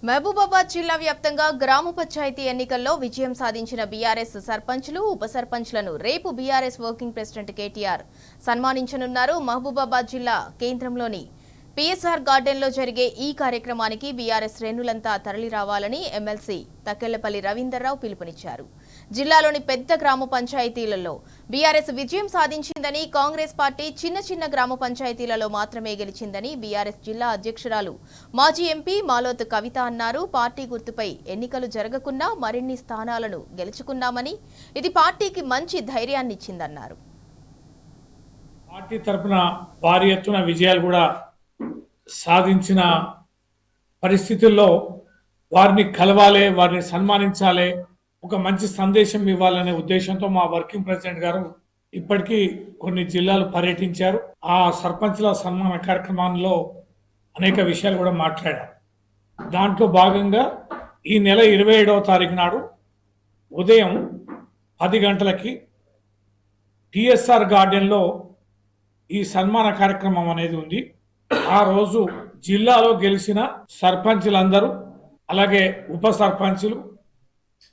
మహబూబాబాద్ జిల్లా వ్యాప్తంగా గ్రామ పంచాయతీ ఎన్నికల్లో విజయం సాధించిన బీఆర్ఎస్ సర్పంచ్లు ఉప సర్పంచ్లను రేపు బీఆర్ఎస్ వర్కింగ్ ప్రెసిడెంట్ కేటీఆర్ సన్మానించనున్నారు. మహబూబాబాద్ జిల్లా కేంద్రంలోని పిఎస్ఆర్ గార్డెన్లో జరిగే ఈ కార్యక్రమానికి బీఆర్ఎస్ శ్రేణులంతా తరలిరావాలని ఎమ్మెల్సీ తక్కెళ్లపల్లి రవీందర్రావు పిలుపునిచ్చారు. జిల్లాలోని పెద్ద గ్రామ పంచాయతీలలో బీఆర్ఎస్ విజయం సాధించిందని, కాంగ్రెస్ పార్టీ చిన్న చిన్న గ్రామ పంచాయతీలలో మాత్రమే గెలిచిందని బీఆర్ఎస్ జిల్లా అధ్యక్షురాలు మాజీ ఎంపీ మాలోత్ కవిత అన్నారు. పార్టీ గుర్తుపై ఎన్నికలు జరగకున్నా మరిన్ని స్థానాలను గెలుచుకున్నామని, ఇది పార్టీకి మంచి ధైర్యాన్నిచ్చిందన్నారు. పార్టీ తరఫున భారీ ఎత్తున విజయాలు కూడా సాధించిన పరిస్థితుల్లో వారిని కలవాలి, వారిని సన్మానించాలి, ఒక మంచి సందేశం ఇవ్వాలనే ఉద్దేశంతో మా వర్కింగ్ ప్రెసిడెంట్ గారు ఇప్పటికీ కొన్ని జిల్లాలు పర్యటించారు. ఆ సర్పంచ్ల సన్మాన కార్యక్రమంలో అనేక విషయాలు కూడా మాట్లాడారు. దాంట్లో భాగంగా ఈ నెల 27వ తారీఖు నాడు ఉదయం 10 గంటలకి టిఎస్ఆర్ గార్డెన్లో ఈ సన్మాన కార్యక్రమం అనేది ఉంది. ఆ రోజు జిల్లాలో గెలిచిన సర్పంచులందరూ, అలాగే ఉప సర్పంచులు,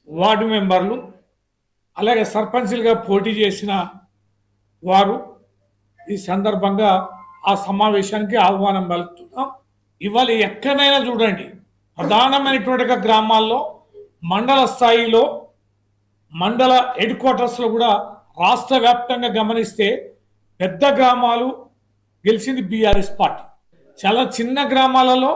వార్డు మెంబర్లు, అలాగే సర్పంచులుగా పోటీ చేసిన వారు ఈ సందర్భంగా ఆ సమావేశానికి ఆహ్వానం పలుకుతున్నాం. ఇవాళ ఎక్కడైనా చూడండి, ప్రధానమైనటువంటి గ్రామాల్లో మండల స్థాయిలో, మండల హెడ్ క్వార్టర్స్లో కూడా రాష్ట్ర వ్యాప్తంగా గమనిస్తే పెద్ద గ్రామాలు గెలిచింది బీఆర్ఎస్ పార్టీ. చాలా చిన్న గ్రామాలలో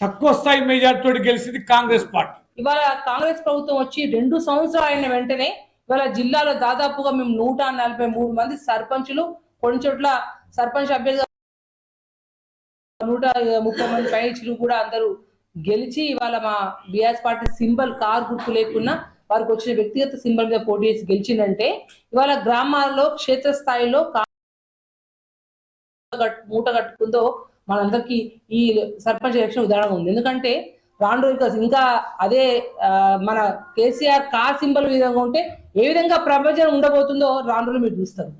తక్కువ స్థాయి మెజార్టీతో గెలిచింది కాంగ్రెస్ పార్టీ. ఇవాళ కాంగ్రెస్ ప్రభుత్వం వచ్చి 2 సంవత్సరాలు అయిన వెంటనే ఇవాళ జిల్లాలో దాదాపుగా మేము 143 మంది సర్పంచులు, కొన్ని చోట్ల సర్పంచ్ అభ్యర్థులు 130 మంది పైచిలు కూడా అందరూ గెలిచి ఇవాళ మా బీఆర్ఎస్ పార్టీ సింబల్ కార్ గుర్తు లేకున్నా వారికి వచ్చిన వ్యక్తిగత సింబల్ మీద పోటీ చేసి గెలిచిందంటే ఇవాళ గ్రామాల్లో క్షేత్రస్థాయిలో మూట కట్టుకుందో మనందరికి ఈ సర్పంచ్ ఎలక్షన్ ఉదాహరణ ఉంది. ఎందుకంటే రాను ఇంకా అదే మన కేసీఆర్ కార్ సింబల్ విధంగా ఉంటే ఏ విధంగా ప్రపంచం ఉండబోతుందో రాను మీరు చూస్తారు.